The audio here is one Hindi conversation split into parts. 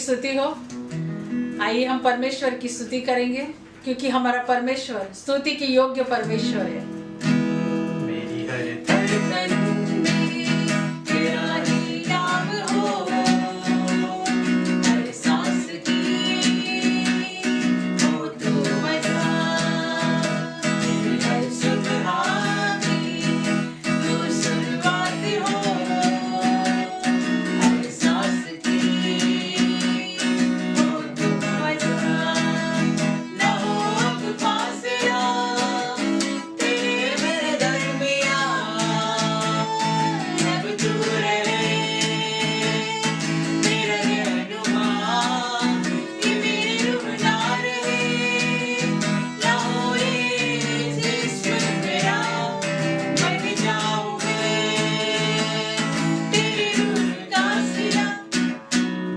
स्तुति हो। आइए हम परमेश्वर की स्तुति करेंगे, क्योंकि हमारा परमेश्वर स्तुति के योग्य परमेश्वर है। मेरी हर धड़कन में तेरा ही नाम हो, हर सांस की हो तू वजह, मेरी हर सुबह की तू शुरुआत हो, हर सांस की हो तू वजह, ना हो अब फासला तेरे मेरे दरमियाँ, अब तू रहे मेरा रहनुमा, ये मेरी रूह ना रहे, ना हो ये जिस्म मेरा, बन जाऊँ मैं तेरी रूह का सिला।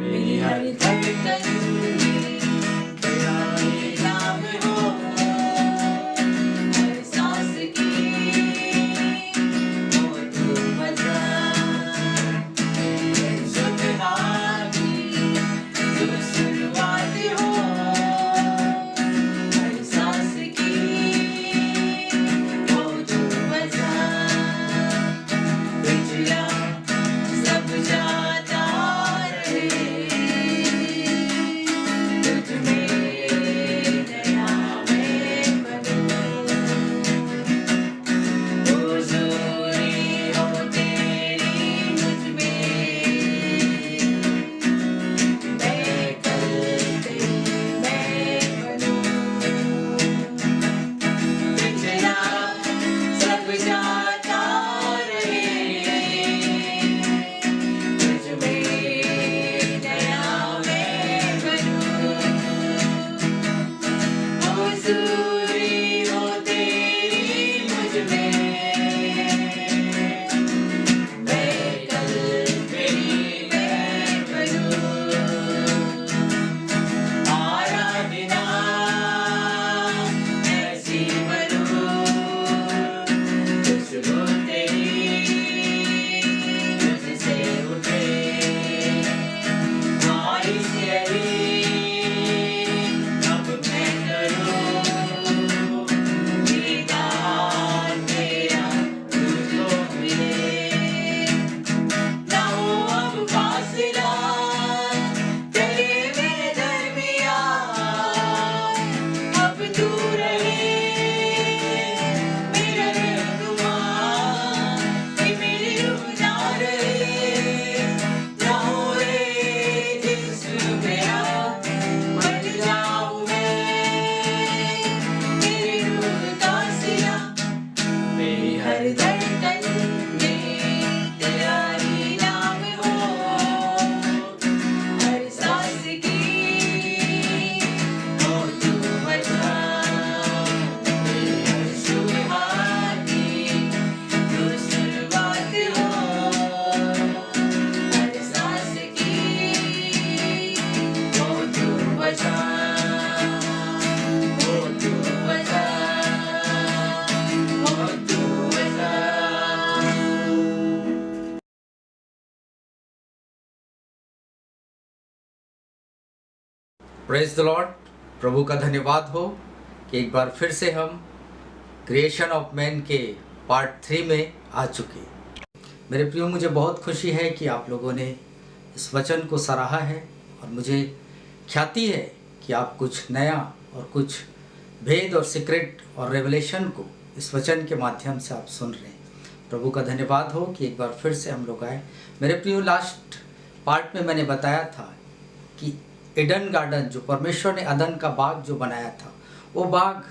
मेरी हर धड़कन में तेरा ही नाम हो, हर सांस की हो तू वजह, हर सुबह की तू शुरुआत हो, हर सांस की हो तू वजह, पिछला सब जाता रहे, तुझ में नया मैं बनूं, हुजूरी हो तेरी मुझ में, मैं कल तेरी मैं बनूं, पिछला सब जाता रहे, तुझ में नया मैं बनूं, हुजूरी हो तेरी मुझ में, मैं कल तेरी मैं बनूं, आराधना ऐसी बनूं, खुशबू तेरी मुझसे उठे, ख्वाहिश यही अब मैं करूं, दीदार तेरा तुझको मिले, ना हो अब फासला तेरे मेरे दरमियाँ, अब तू रहे मेरा रहनुमा, ये मेरी रूह ना रहे, ना हो ये जिस्म मेरा, बन जाऊँ मैं तेरी रूह का सिला। मेरी हर धड़कन में तेरा ही नाम हो, हर सांस की हो तू वजह, मेरी हर सुबह की तू शुरुआत हो, हर सांस की हो तू वजह, हो तू वजह, हो तू वजह। Praise the Lord. प्रभु का धन्यवाद हो कि एक बार फिर से हम क्रिएशन ऑफ मैन के पार्ट 3 में आ चुके। मेरे प्रियो, मुझे बहुत खुशी है कि आप लोगों ने इस वचन को सराहा है और मुझे ख्याति है कि आप कुछ नया और कुछ भेद और सीक्रेट और रेवलेशन को इस वचन के माध्यम से आप सुन रहे हैं। प्रभु का धन्यवाद हो कि एक बार फिर से हम लोग आए। मेरे प्रियो, लास्ट पार्ट में मैंने बताया था कि ईडन गार्डन, जो परमेश्वर ने अदन का बाग जो बनाया था, वो बाग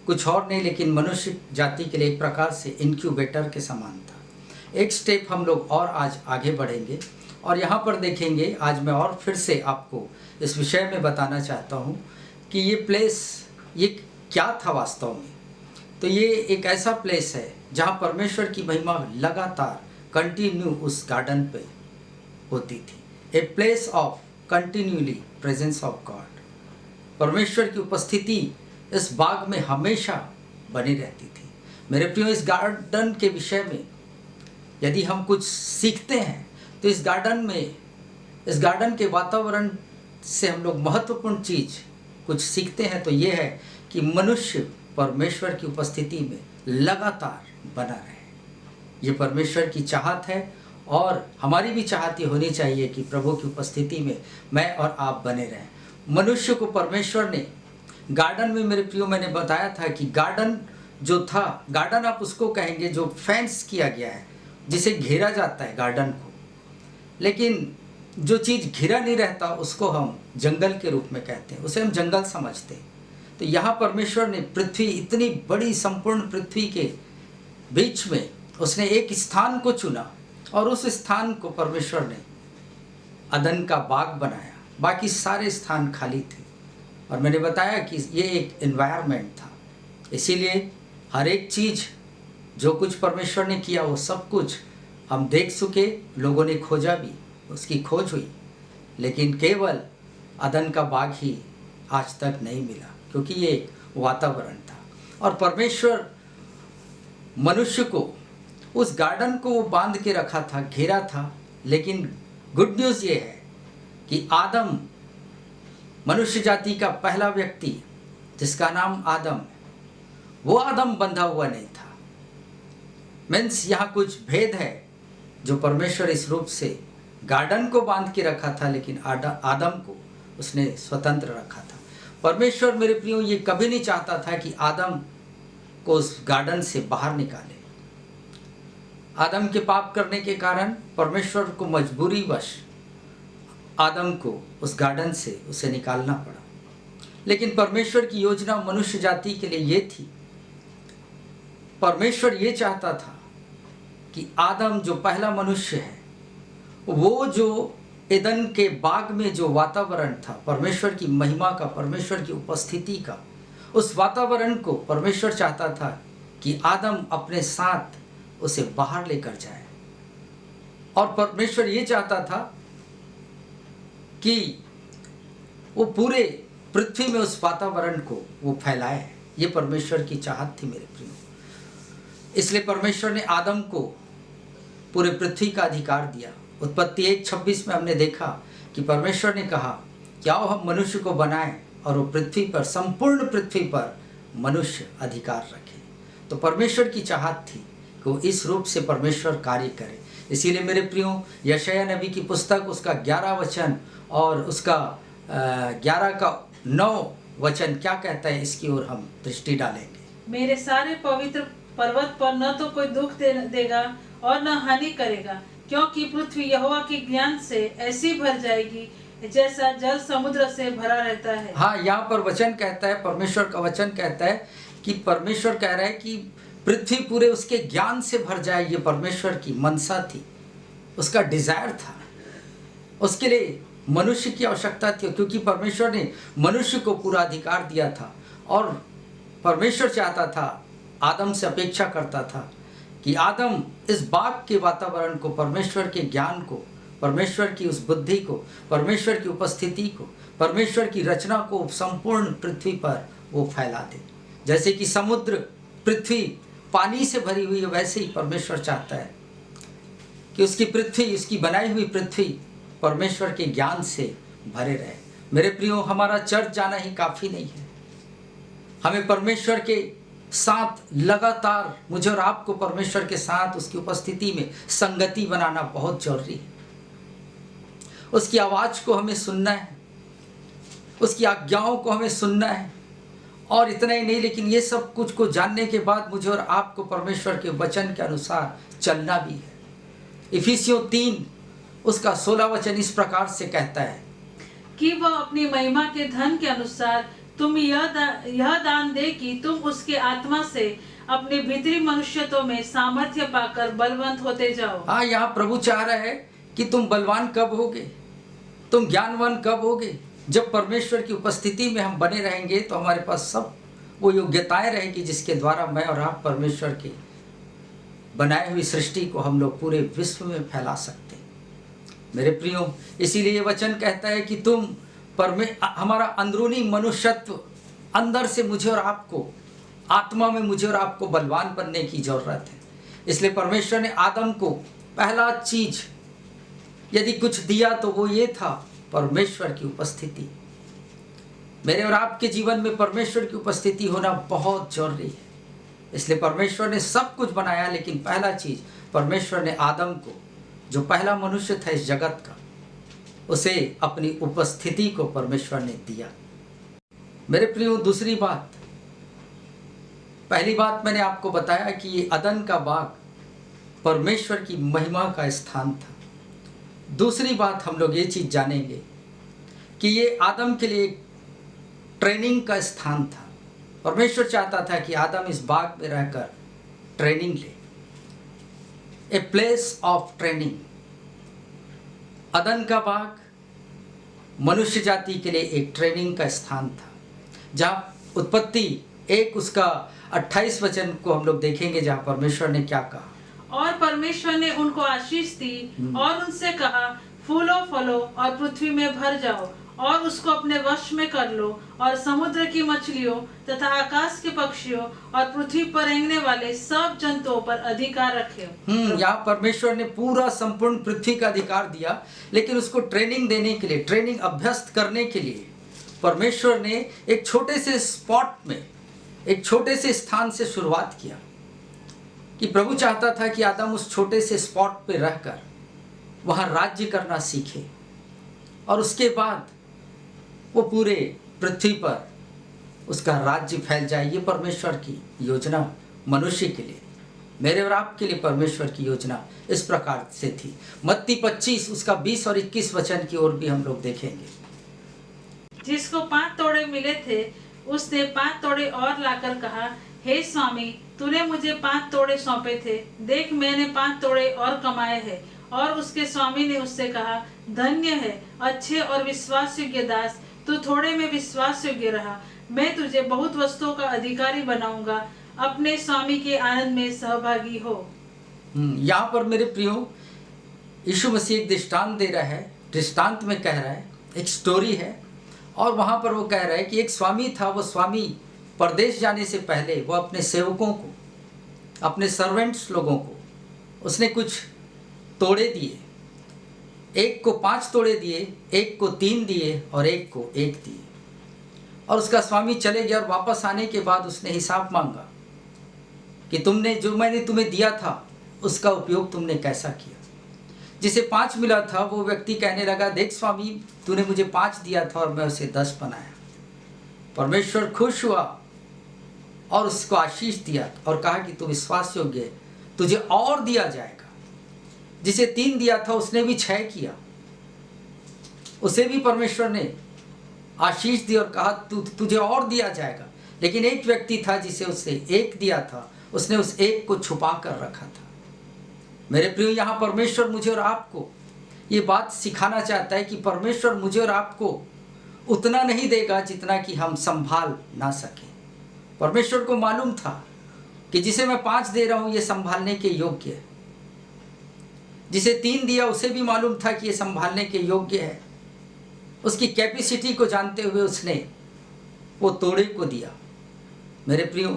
कुछ और नहीं लेकिन मनुष्य जाति के लिए एक प्रकार से इनक्यूबेटर के समान था। एक स्टेप हम लोग और आज आगे बढ़ेंगे और यहाँ पर देखेंगे। आज मैं और फिर से आपको इस विषय में बताना चाहता हूँ कि ये प्लेस ये क्या था वास्तव में। तो ये एक ऐसा प्लेस है जहाँ परमेश्वर की महिमा लगातार कंटिन्यू उस गार्डन पे होती थी। A place of continually presence of God. परमेश्वर की उपस्थिति इस बाग में हमेशा बनी रहती थी। मेरे प्रियो, इस गार्डन के विषय में यदि हम कुछ सीखते हैं तो इस गार्डन के वातावरण से हम लोग महत्वपूर्ण चीज कुछ सीखते हैं तो ये है कि मनुष्य परमेश्वर की उपस्थिति में लगातार बना रहे। ये परमेश्वर की चाहत है और हमारी भी चाहत ये होनी चाहिए कि प्रभु की उपस्थिति में मैं और आप बने रहें। मनुष्य को परमेश्वर ने गार्डन में, मेरे प्रियो, मैंने बताया था कि गार्डन जो था, गार्डन आप उसको कहेंगे जो फेंस किया गया है, जिसे घेरा जाता है गार्डन को, लेकिन जो चीज़ घिरा नहीं रहता उसको हम जंगल के रूप में कहते हैं, उसे हम जंगल समझते हैं। तो यहाँ परमेश्वर ने पृथ्वी, इतनी बड़ी संपूर्ण पृथ्वी के बीच में उसने एक स्थान को चुना और उस स्थान को परमेश्वर ने अदन का बाग बनाया। बाकी सारे स्थान खाली थे और मैंने बताया कि ये एक एनवायरनमेंट था। इसीलिए हर एक चीज़ जो कुछ परमेश्वर ने किया वो सब कुछ हम देख चुके, लोगों ने खोजा भी, उसकी खोज हुई, लेकिन केवल अदन का बाग ही आज तक नहीं मिला, क्योंकि ये वातावरण था। और परमेश्वर मनुष्य को, उस गार्डन को वो बांध के रखा था, घेरा था। लेकिन गुड न्यूज़ ये है कि आदम, मनुष्य जाति का पहला व्यक्ति जिसका नाम आदम, वो आदम बंधा हुआ नहीं था। मीन्स यहाँ कुछ भेद है जो परमेश्वर इस रूप से गार्डन को बांध के रखा था, लेकिन आदम को उसने स्वतंत्र रखा था। परमेश्वर, मेरे प्रियो, ये कभी नहीं चाहता था कि आदम को उस गार्डन से बाहर निकाले। आदम के पाप करने के कारण परमेश्वर को मजबूरीवश आदम को उस गार्डन से उसे निकालना पड़ा। लेकिन परमेश्वर की योजना मनुष्य जाति के लिए ये थी, परमेश्वर ये चाहता था कि आदम जो पहला मनुष्य है, वो जो एदन के बाग में जो वातावरण था, परमेश्वर की महिमा का, परमेश्वर की उपस्थिति का, उस वातावरण को परमेश्वर चाहता था कि आदम अपने साथ उसे बाहर लेकर जाए। और परमेश्वर ये चाहता था कि वो पूरे पृथ्वी में उस वातावरण को वो फैलाए। ये परमेश्वर की चाहत थी, मेरे प्रियो। इसलिए परमेश्वर ने आदम को पूरे पृथ्वी का अधिकार दिया। उत्पत्ति 1:26 में हमने देखा कि परमेश्वर ने कहा कि आओ हम मनुष्य को बनाएं और वो पृथ्वी पर, संपूर्ण पृथ्वी पर मनुष्य अधिकार रखे। तो परमेश्वर की चाहत थी कि वो इस रूप से परमेश्वर कार्य करे। इसीलिए मेरे प्रियो, यशायाह नबी की पुस्तक, उसका 11 वचन और उसका 11 का 9 वचन क्या कहता है, इसकी ओर हम दृष्टि डालेंगे। मेरे सारे पवित्र पर्वत पर न तो कोई दुख देगा और न हानि करेगा, क्योंकि पृथ्वी यहोवा के ज्ञान से ऐसी भर जाएगी जैसा जल समुद्र से भरा रहता है। हाँ, यहाँ पर वचन कहता है, परमेश्वर का वचन कहता है कि परमेश्वर कह रहा है कि पृथ्वी पूरे उसके ज्ञान से भर जाए। ये परमेश्वर की मनसा थी, उसका डिजायर था। उसके लिए मनुष्य की आवश्यकता थी, क्योंकि परमेश्वर ने मनुष्य को पूरा अधिकार दिया था। और परमेश्वर चाहता था, आदम से अपेक्षा करता था कि आदम इस बाग के वातावरण को, परमेश्वर के ज्ञान को, परमेश्वर की उस बुद्धि को, परमेश्वर की उपस्थिति को, परमेश्वर की रचना को संपूर्ण पृथ्वी पर वो फैला दे। जैसे कि समुद्र, पृथ्वी पानी से भरी हुई है, वैसे ही परमेश्वर चाहता है कि उसकी पृथ्वी, उसकी बनाई हुई पृथ्वी परमेश्वर के ज्ञान से भरे रहे। मेरे प्रियो, हमारा चर्च जाना ही काफ़ी नहीं है। हमें परमेश्वर के साथ लगातार, मुझे और आपको परमेश्वर के साथ उसकी उपस्थिति में संगति बनाना बहुत जरूरी है। उसकी आवाज़ को हमें सुनना है, उसकी आज्ञाओं को हमें सुनना है। और इतना ही नहीं, लेकिन ये सब कुछ को जानने के बाद मुझे और आपको परमेश्वर के वचन के अनुसार चलना भी है। इफिसियों 3 उसका 16 वचन इस प्रकार से कहता है कि वह अपनी महिमा के धन के अनुसार तुम यह दान दे कि तुम उसके आत्मा से अपने भीतरी मनुष्यत्व में सामर्थ्य पाकर बलवंत होते जाओ। हाँ, यहाँ प्रभु चाह रहा है कि तुम बलवान कब होगे, तुम ज्ञानवान कब होगे? जब परमेश्वर की उपस्थिति में हम बने रहेंगे तो हमारे पास सब वो योग्यताएं रहेगी जिसके द्वारा मैं और आप परमेश्वर की बनाई हुई सृष्टि को हम लोग पूरे विश्व में फैला सकते हैं। मेरे प्रियो, इसीलिए ये वचन कहता है कि तुम हमारा अंदरूनी मनुष्यत्व, अंदर से मुझे और आपको, आत्मा में मुझे और आपको बलवान बनने की जरूरत है। इसलिए परमेश्वर ने आदम को पहला चीज यदि कुछ दिया तो वो ये था परमेश्वर की उपस्थिति। मेरे और आपके जीवन में परमेश्वर की उपस्थिति होना बहुत जरूरी है। इसलिए परमेश्वर ने सब कुछ बनाया, लेकिन पहला चीज परमेश्वर ने आदम को, जो पहला मनुष्य था इस जगत का, उसे अपनी उपस्थिति को परमेश्वर ने दिया। मेरे प्रियो, दूसरी बात, पहली बात मैंने आपको बताया कि ये अदन का बाग परमेश्वर की महिमा का स्थान था। दूसरी बात हम लोग ये चीज जानेंगे कि ये आदम के लिए एक ट्रेनिंग का स्थान था। परमेश्वर चाहता था कि आदम इस बाग में रहकर ट्रेनिंग ले, ए प्लेस ऑफ ट्रेनिंग। अदन का बाग मनुष्य जाति के लिए एक ट्रेनिंग का स्थान था, जहाँ उत्पत्ति 1 उसका 28 वचन को हम लोग देखेंगे, जहाँ परमेश्वर ने क्या कहा। और परमेश्वर ने उनको आशीष दी और उनसे कहा, फूलो फलो और पृथ्वी में भर जाओ और उसको अपने वश में कर लो और समुद्र की मछलियों तथा आकाश के पक्षियों और पृथ्वी पर रेंगने वाले सब जंतुओं पर अधिकार रखे। यहाँ परमेश्वर ने पूरा संपूर्ण पृथ्वी का अधिकार दिया, लेकिन उसको ट्रेनिंग देने के लिए, ट्रेनिंग अभ्यस्त करने के लिए परमेश्वर ने एक छोटे से स्पॉट में, एक छोटे से स्थान से शुरुआत किया। कि प्रभु चाहता था कि आदम उस छोटे से स्पॉट पे रहकर वहाँ राज्य करना सीखे, और उसके बाद वो पूरे पृथ्वी पर उसका राज्य फैल जाए। ये परमेश्वर की योजना मनुष्य के लिए, मेरे और आपके लिए परमेश्वर की योजना इस प्रकार से थी। मत्ती 25 उसका 20 और 21 वचन की ओर भी हम लोग देखेंगे। जिसको 5 तोड़े मिले थे, उसने 5 तोड़े और लाकर कहा, हे स्वामी, तूने मुझे 5 तोड़े सौंपे थे, देख मैंने 5 तोड़े और कमाए हैं। और उसके स्वामी ने उससे कहा, धन्य है अच्छे और विश्वास योग्य दास, तू थोड़े में विश्वास योग्य रहा, मैं तुझे बहुत वस्तुओं का अधिकारी बनाऊंगा, अपने स्वामी के आनंद में सहभागी हो। यहाँ पर मेरे प्रियो, यीशु मसीह एक दृष्टांत दे रहा है, दृष्टांत में कह रहा है, एक स्टोरी है, और वहाँ पर वो कह रहा है कि एक स्वामी था। वो स्वामी परदेश जाने से पहले वो अपने सेवकों को, अपने सर्वेंट्स लोगों को उसने कुछ तोड़े दिए। एक को 5 तोड़े दिए, एक को 3 दिए और एक को 1 दिए। और उसका स्वामी चले गया, और वापस आने के बाद उसने हिसाब मांगा कि तुमने जो मैंने तुम्हें दिया था उसका उपयोग तुमने कैसा किया। जिसे 5 मिला था वो व्यक्ति कहने लगा, देख स्वामी, तूने मुझे 5 दिया था और मैं उसे 10 बनाया। परमेश्वर खुश हुआ और उसको आशीष दिया और कहा कि तू विश्वास योग्य है, तुझे और दिया जाएगा। जिसे 3 दिया था उसने भी 6 किया, उसे भी परमेश्वर ने आशीष दी और कहा तुझे और दिया जाएगा। लेकिन एक व्यक्ति था जिसे उससे 1 दिया था, उसने उस 1 को छुपा कर रखा था। मेरे प्रियो, यहाँ परमेश्वर मुझे और आपको ये बात सिखाना चाहता है कि परमेश्वर मुझे और आपको उतना नहीं देगा जितना कि हम संभाल ना सकें। परमेश्वर को मालूम था कि जिसे मैं 5 दे रहा हूँ ये संभालने के योग्य है। जिसे 3 दिया उसे भी मालूम था कि ये संभालने के योग्य है। उसकी कैपेसिटी को जानते हुए उसने वो तोड़े को दिया। मेरे प्रियो,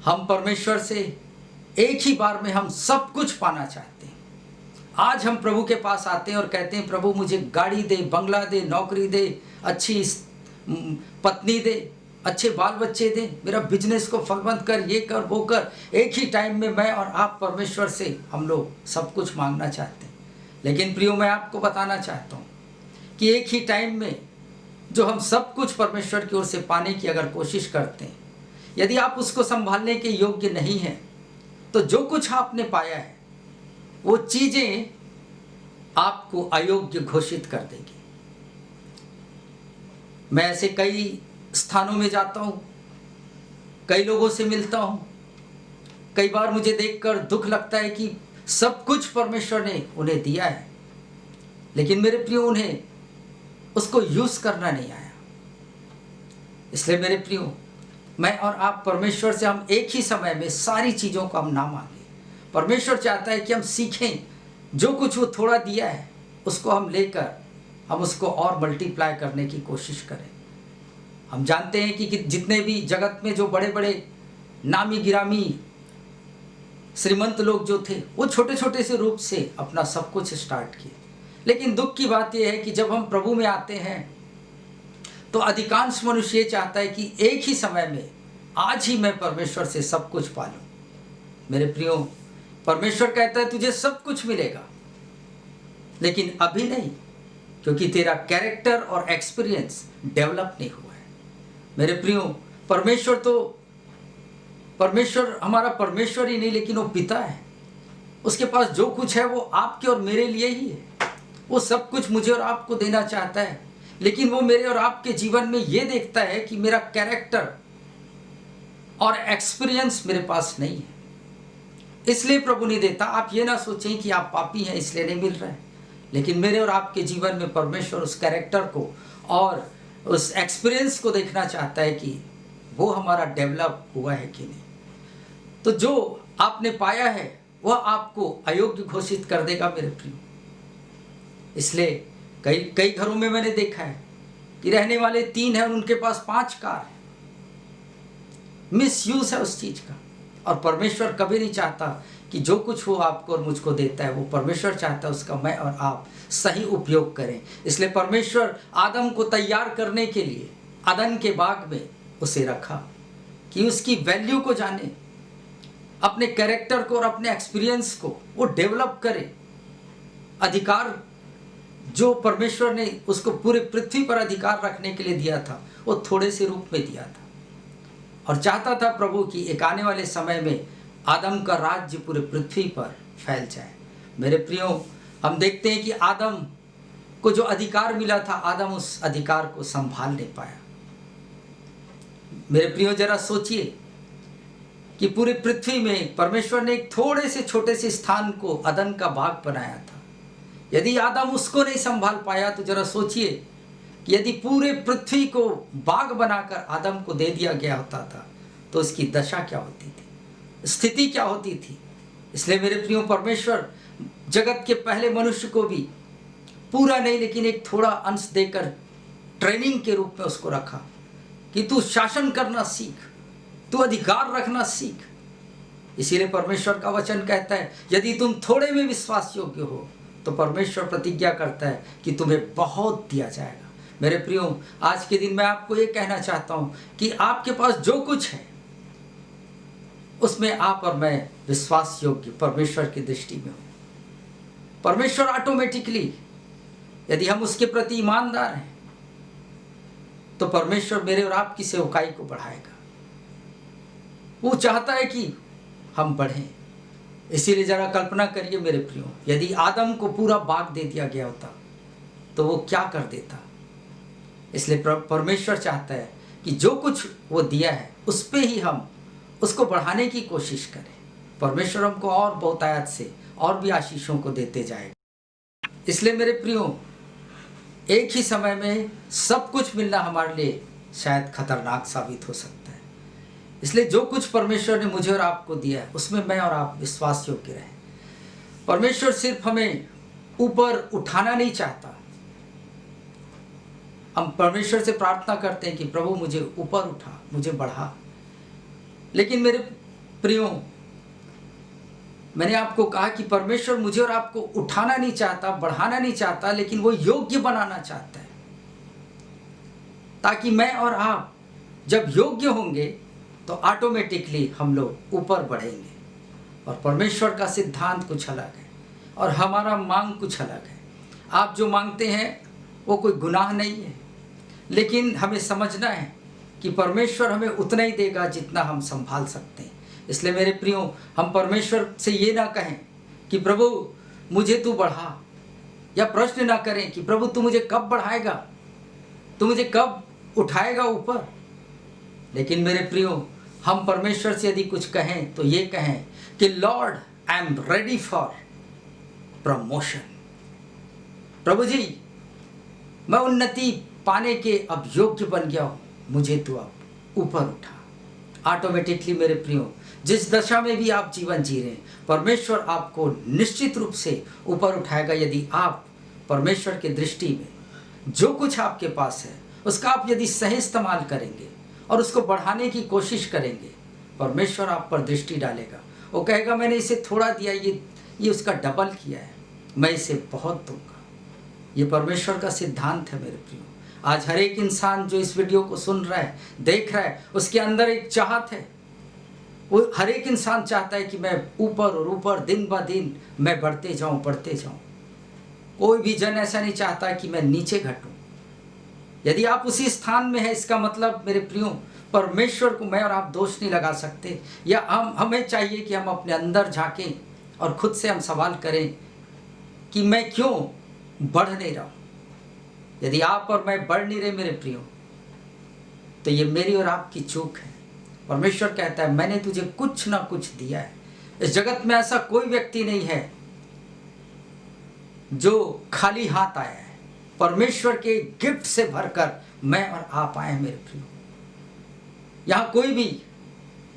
हम परमेश्वर से एक ही बार में हम सब कुछ पाना चाहते हैं। आज हम प्रभु के पास आते हैं और कहते हैं, प्रभु मुझे गाड़ी दे, बंगला दे, नौकरी दे, अच्छी पत्नी दे, अच्छे बाल बच्चे दे, मेरा बिजनेस को फलवंत कर, ये कर वो कर। एक ही टाइम में मैं और आप परमेश्वर से हम लोग सब कुछ मांगना चाहते हैं। लेकिन प्रियो, मैं आपको बताना चाहता हूँ कि एक ही टाइम में जो हम सब कुछ परमेश्वर की ओर से पाने की अगर कोशिश करते हैं, यदि आप उसको संभालने के योग्य नहीं हैं, तो जो कुछ आपने पाया है वो चीज़ें आपको अयोग्य घोषित कर देगी। मैं ऐसे कई स्थानों में जाता हूँ, कई लोगों से मिलता हूँ। कई बार मुझे देखकर दुख लगता है कि सब कुछ परमेश्वर ने उन्हें दिया है, लेकिन मेरे प्रियो उन्हें उसको यूज़ करना नहीं आया। इसलिए मेरे प्रियो, मैं और आप परमेश्वर से हम एक ही समय में सारी चीज़ों को हम ना मांगें। परमेश्वर चाहता है कि हम सीखें, जो कुछ वो थोड़ा दिया है उसको हम लेकर हम उसको और मल्टीप्लाई करने की कोशिश करें। हम जानते हैं कि जितने भी जगत में जो बड़े बड़े नामी गिरामी श्रीमंत लोग जो थे, वो छोटे छोटे से रूप से अपना सब कुछ स्टार्ट किए, लेकिन दुख की बात यह है कि जब हम प्रभु में आते हैं तो अधिकांश मनुष्य ये चाहता है कि एक ही समय में आज ही मैं परमेश्वर से सब कुछ पा लूं। मेरे प्रियो, परमेश्वर कहता है तुझे सब कुछ मिलेगा, लेकिन अभी नहीं, क्योंकि तेरा कैरेक्टर और एक्सपीरियंस डेवलप नहीं हुआ है। मेरे प्रियो, परमेश्वर हमारा परमेश्वर ही नहीं, लेकिन वो पिता है। उसके पास जो कुछ है वो आपके और मेरे लिए ही है। वो सब कुछ मुझे और आपको देना चाहता है, लेकिन वो मेरे और आपके जीवन में ये देखता है कि मेरा कैरेक्टर और एक्सपीरियंस मेरे पास नहीं है, इसलिए प्रभु नहीं देता। आप ये ना सोचें कि आप पापी हैं इसलिए नहीं मिल रहा है, लेकिन मेरे और आपके जीवन में परमेश्वर उस कैरेक्टर को और उस एक्सपीरियंस को देखना चाहता है कि वो हमारा डेवलप हुआ है कि नहीं। तो जो आपने पाया है वह आपको अयोग्य घोषित कर देगा मेरे प्रियो। इसलिए कई घरों में मैंने देखा है कि रहने वाले 3 हैं और उनके पास 5 कार है। मिसयूज है उस चीज का। और परमेश्वर कभी नहीं चाहता कि जो कुछ वो आपको और मुझको देता है, वो परमेश्वर चाहता है उसका मैं और आप सही उपयोग करें। इसलिए परमेश्वर आदम को तैयार करने के लिए अदन के बाग में उसे रखा कि उसकी वैल्यू को जाने, अपने कैरेक्टर को और अपने एक्सपीरियंस को वो डेवलप करे। अधिकार जो परमेश्वर ने उसको पूरे पृथ्वी पर अधिकार रखने के लिए दिया था, वो थोड़े से रूप में दिया था, और चाहता था प्रभु कि एक आने वाले समय में आदम का राज्य पूरे पृथ्वी पर फैल जाए। मेरे प्रियो, हम देखते हैं कि आदम को जो अधिकार मिला था, आदम उस अधिकार को संभाल नहीं पाया। मेरे प्रियो, जरा सोचिए कि पूरी पृथ्वी में परमेश्वर ने एक थोड़े से छोटे से स्थान को अदन का बाग बनाया था। यदि आदम उसको नहीं संभाल पाया तो जरा सोचिए कि यदि पूरे पृथ्वी को बाग बनाकर आदम को दे दिया गया होता था तो उसकी दशा क्या होती थी, स्थिति क्या होती थी। इसलिए मेरे प्रियो, परमेश्वर जगत के पहले मनुष्य को भी पूरा नहीं लेकिन एक थोड़ा अंश देकर ट्रेनिंग के रूप में उसको रखा कि तू शासन करना सीख, तू अधिकार रखना सीख। इसीलिए परमेश्वर का वचन कहता है यदि तुम थोड़े में विश्वास योग्य हो तो परमेश्वर प्रतिज्ञा करता है कि तुम्हें बहुत दिया जाएगा। मेरे प्रियो, आज के दिन मैं आपको ये कहना चाहता हूँ कि आपके पास जो कुछ है उसमें आप और मैं विश्वास योग्य परमेश्वर की दृष्टि में हो। परमेश्वर ऑटोमेटिकली, यदि हम उसके प्रति ईमानदार हैं तो परमेश्वर मेरे और आपकी सेवकाई को बढ़ाएगा। वो चाहता है कि हम बढ़ें। इसीलिए जरा कल्पना करिए मेरे प्रियो, यदि आदम को पूरा बाग दे दिया गया होता तो वो क्या कर देता। इसलिए परमेश्वर चाहता है कि जो कुछ वो दिया है उस पे ही हम उसको बढ़ाने की कोशिश करें। परमेश्वर हमको और बहुतायत से और भी आशीषों को देते जाएगा। इसलिए मेरे प्रियो, एक ही समय में सब कुछ मिलना हमारे लिए शायद खतरनाक साबित हो सकता है। इसलिए जो कुछ परमेश्वर ने मुझे और आपको दिया है उसमें मैं और आप विश्वास योग्य रहें। परमेश्वर सिर्फ हमें ऊपर उठाना नहीं चाहता। हम परमेश्वर से प्रार्थना करते हैं कि प्रभु मुझे ऊपर उठा, मुझे बढ़ा। लेकिन मेरे प्रियो, मैंने आपको कहा कि परमेश्वर मुझे और आपको उठाना नहीं चाहता, बढ़ाना नहीं चाहता, लेकिन वो योग्य बनाना चाहता है, ताकि मैं और आप जब योग्य होंगे तो ऑटोमेटिकली हम लोग ऊपर बढ़ेंगे। और परमेश्वर का सिद्धांत कुछ अलग है और हमारा मांग कुछ अलग है। आप जो मांगते हैं वो कोई गुनाह नहीं है, लेकिन हमें समझना है कि परमेश्वर हमें उतना ही देगा जितना हम संभाल सकते हैं। इसलिए मेरे प्रियो, हम परमेश्वर से ये ना कहें कि प्रभु मुझे तू बढ़ा, या प्रश्न ना करें कि प्रभु तू मुझे कब बढ़ाएगा, तू मुझे कब उठाएगा ऊपर। लेकिन मेरे प्रियो, हम परमेश्वर से यदि कुछ कहें तो ये कहें कि lord I am ready for promotion. प्रभु जी, मैं उन्नति पाने के अब योग्य बन गया हूँ, मुझे तू अब ऊपर उठा। ऑटोमेटिकली मेरे प्रियो, जिस दशा में भी आप जीवन जी रहे हैं, परमेश्वर आपको निश्चित रूप से ऊपर उठाएगा यदि आप परमेश्वर की दृष्टि में जो कुछ आपके पास है उसका आप यदि सही इस्तेमाल करेंगे और उसको बढ़ाने की कोशिश करेंगे। परमेश्वर आप पर दृष्टि डालेगा। वो कहेगा मैंने इसे थोड़ा दिया, ये उसका डबल किया है, मैं इसे बहुत दूंगा। ये परमेश्वर का सिद्धांत है मेरे प्रियो। आज हर एक इंसान जो इस वीडियो को सुन रहा है, देख रहा है, उसके अंदर एक चाहत है। वो हर एक इंसान चाहता है कि मैं ऊपर और ऊपर दिन ब दिन मैं बढ़ते जाऊं, बढ़ते जाऊं। कोई भी जन ऐसा नहीं चाहता कि मैं नीचे घटूं। यदि आप उसी स्थान में हैं, इसका मतलब मेरे प्रियो परमेश्वर को मैं और आप दोष नहीं लगा सकते। या हमें चाहिए कि हम अपने अंदर झांकें और खुद से हम सवाल करें कि मैं क्यों बढ़ नहीं रहा हूं। यदि आप और मैं बढ़ नहीं रहे मेरे प्रियो, तो ये मेरी और आपकी चूक है। परमेश्वर कहता है मैंने तुझे कुछ ना कुछ दिया है। इस जगत में ऐसा कोई व्यक्ति नहीं है जो खाली हाथ आया है। परमेश्वर के गिफ्ट से भरकर मैं और आप आए मेरे प्रियो। यहाँ कोई भी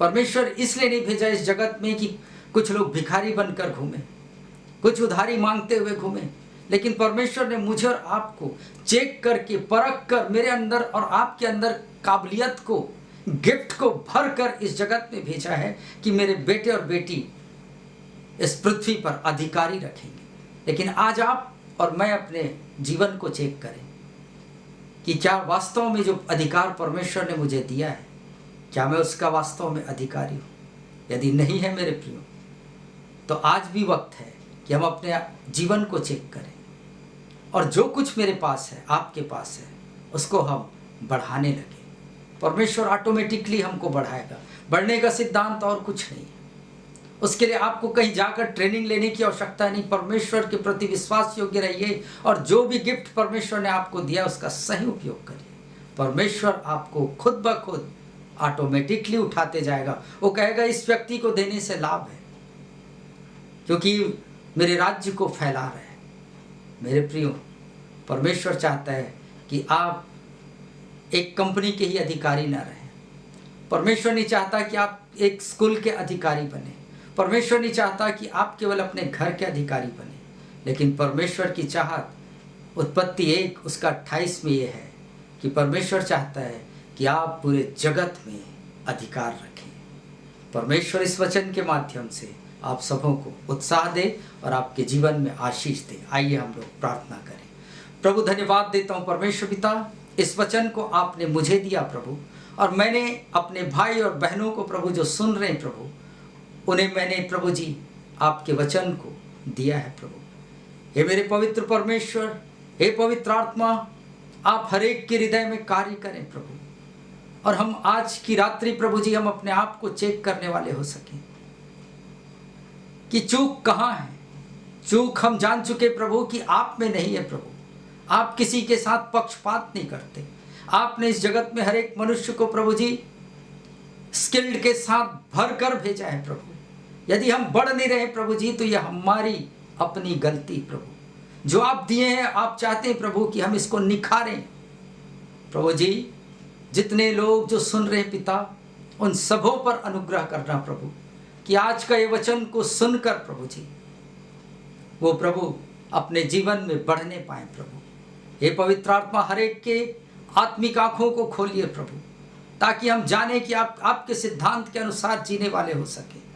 परमेश्वर इसलिए नहीं भेजा इस जगत में कि कुछ लोग भिखारी बनकर घूमे, कुछ उधारी मांगते हुए घूमे, लेकिन परमेश्वर ने मुझे और आपको चेक करके, परख कर, मेरे अंदर और आपके अंदर काबिलियत को, गिफ्ट को भर कर इस जगत में भेजा है कि मेरे बेटे और बेटी इस पृथ्वी पर अधिकारी रखेंगे। लेकिन आज आप और मैं अपने जीवन को चेक करें कि क्या वास्तव में जो अधिकार परमेश्वर ने मुझे दिया है, क्या मैं उसका वास्तव में अधिकारी हूँ। यदि नहीं है मेरे प्रियो, तो आज भी वक्त है कि हम अपने जीवन को चेक करें और जो कुछ मेरे पास है, आपके पास है, उसको हम बढ़ाने लगे। परमेश्वर ऑटोमेटिकली हमको बढ़ाएगा। बढ़ने का सिद्धांत और कुछ नहीं है। उसके लिए आपको कहीं जाकर ट्रेनिंग लेने की आवश्यकता नहीं। परमेश्वर के प्रति विश्वास योग्य रहिए और जो भी गिफ्ट परमेश्वर ने आपको दिया उसका सही उपयोग करिए। परमेश्वर आपको खुद ब खुद ऑटोमेटिकली उठाते जाएगा। वो कहेगा इस व्यक्ति को देने से लाभ है, क्योंकि मेरे राज्य को फैला रहे हैं। मेरे प्रियो, परमेश्वर चाहता है कि आप एक कंपनी के ही अधिकारी ना रहें। परमेश्वर नहीं चाहता कि आप एक स्कूल के अधिकारी बने। परमेश्वर नहीं चाहता कि आप केवल अपने घर के अधिकारी बने। लेकिन परमेश्वर की चाहत उत्पत्ति 1 उसका 28 में ये है कि परमेश्वर चाहता है कि आप पूरे जगत में अधिकार रखें। परमेश्वर इस वचन के माध्यम से आप सबों को उत्साह दे और आपके जीवन में आशीष दे। आइए हम लोग प्रार्थना करें। प्रभु, धन्यवाद देता हूँ परमेश्वर पिता, इस वचन को आपने मुझे दिया प्रभु, और मैंने अपने भाई और बहनों को प्रभु जो सुन रहे हैं प्रभु, उन्हें मैंने प्रभु जी आपके वचन को दिया है प्रभु। हे मेरे पवित्र परमेश्वर, हे पवित्र आत्मा, आप हर एक के हृदय में कार्य करें प्रभु, और हम आज की रात्रि प्रभु जी हम अपने आप को चेक करने वाले हो सकें कि चूक कहाँ है। चूक हम जान चुके प्रभु कि आप में नहीं है प्रभु। आप किसी के साथ पक्षपात नहीं करते। आपने इस जगत में हर एक मनुष्य को प्रभु जी स्किल्ड के साथ भर कर भेजा है प्रभु। यदि हम बढ़ नहीं रहे प्रभु जी, तो यह हमारी अपनी गलती प्रभु। जो आप दिए हैं, आप चाहते हैं प्रभु कि हम इसको निखारें प्रभु जी। जितने लोग जो सुन रहे पिता, उन सबों पर अनुग्रह करना प्रभु, कि आज का ये वचन को सुनकर प्रभु जी वो प्रभु अपने जीवन में बढ़ने पाए प्रभु। हे पवित्र आत्मा, हर एक के आत्मिक आंखों को खोलिए प्रभु, ताकि हम जाने कि आप आपके सिद्धांत के अनुसार जीने वाले हो सके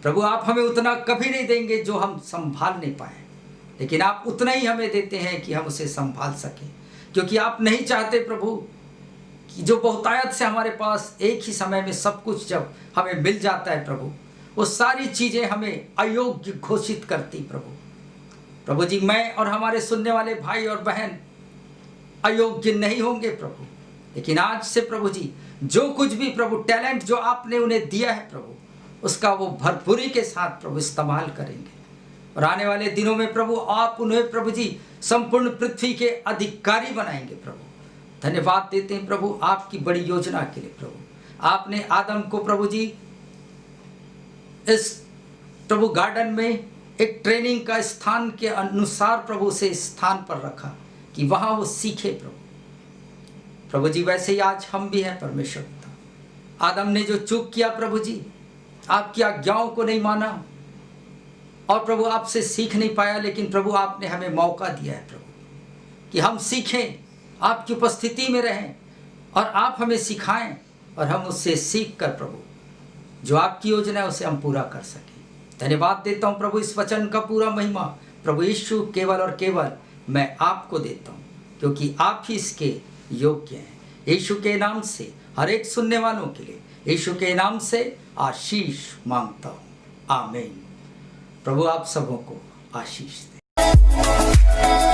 प्रभु। आप हमें उतना कभी नहीं देंगे जो हम संभाल नहीं पाए, लेकिन आप उतना ही हमें देते हैं कि हम उसे संभाल सकें, क्योंकि आप नहीं चाहते प्रभु कि जो बहुतायत से हमारे पास एक ही समय में सब कुछ जब हमें मिल जाता है प्रभु, वो सारी चीज़ें हमें अयोग्य घोषित करती प्रभु। प्रभु जी, मैं और हमारे सुनने वाले भाई और बहन अयोग्य नहीं होंगे प्रभु, लेकिन आज से प्रभु जी जो कुछ भी प्रभु टैलेंट जो आपने उन्हें दिया है प्रभु, उसका वो भरपूरी के साथ प्रभु इस्तेमाल करेंगे। और आने वाले दिनों में प्रभु आप उन्हें प्रभु जी संपूर्ण पृथ्वी के अधिकारी बनाएंगे प्रभु। धन्यवाद देते हैं प्रभु आपकी बड़ी योजना के लिए प्रभु। आपने आदम को प्रभु जी इस प्रभु गार्डन में एक ट्रेनिंग का स्थान के अनुसार प्रभु से स्थान पर रखा कि वहाँ वो सीखे प्रभु। प्रभु जी वैसे ही आज हम भी हैं परमेश्वर पिता। आदम ने जो चूक किया प्रभु जी, आपकी आज्ञाओं को नहीं माना और प्रभु आपसे सीख नहीं पाया, लेकिन प्रभु आपने हमें मौका दिया है प्रभु कि हम सीखें, आपकी उपस्थिति में रहें और आप हमें सिखाएं और हम उससे सीख कर प्रभु जो आपकी योजना है उसे हम पूरा कर सकें। धन्यवाद देता हूं प्रभु, इस वचन का पूरा महिमा प्रभु यीशु केवल और केवल मैं आपको देता हूँ, क्योंकि आप ही इसके योग्य हैं। यीशु के नाम से हर एक सुनने वालों के लिए यीशु के नाम से आशीष मांगता हूँ, आमीन। प्रभु आप सबों को आशीष दे।